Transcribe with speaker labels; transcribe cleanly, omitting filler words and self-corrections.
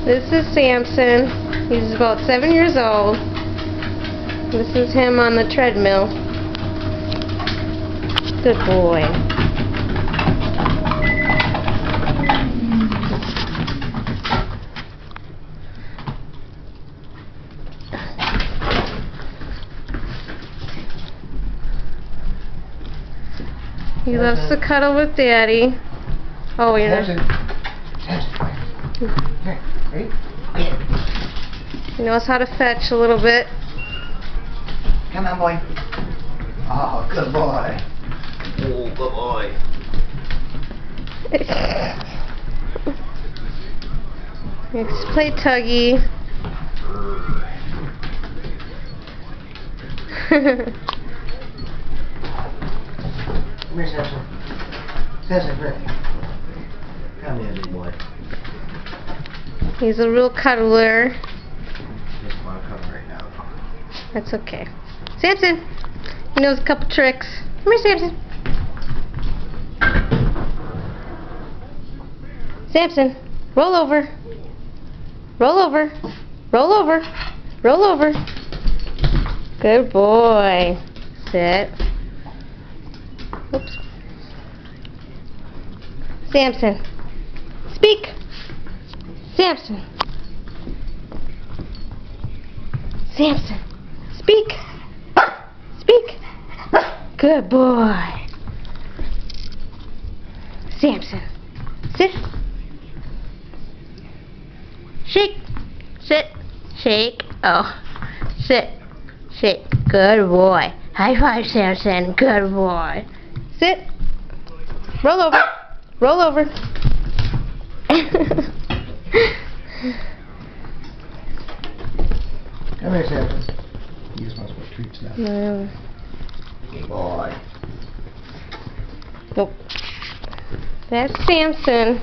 Speaker 1: This is Samson. He's about 7 years old. This is him on the treadmill. Good boy. He loves to cuddle with Daddy. Oh, you're not. He knows how to fetch a little bit.
Speaker 2: Come on, boy. Oh, good boy. Oh, good boy.
Speaker 1: Let's play tuggy.
Speaker 2: Come here, Samson. Samson, come here. Come here, big boy.
Speaker 1: He's a real cuddler.
Speaker 2: Just want to come right now.
Speaker 1: That's okay. Samson! He knows a couple tricks. Come here, Samson. Samson, roll over. Roll over. Roll over. Roll over. Good boy. Sit. Oops. Samson. Speak. Samson. Samson. Speak. Speak. Good boy. Samson. Sit. Shake. Sit. Shake. Oh. Sit. Shake. Good boy. High five, Samson. Good boy. Sit. Roll over. Roll over.
Speaker 2: Come here, Samson. You just want to put treats now.
Speaker 1: No.
Speaker 2: Good boy.
Speaker 1: Nope. That's Samson.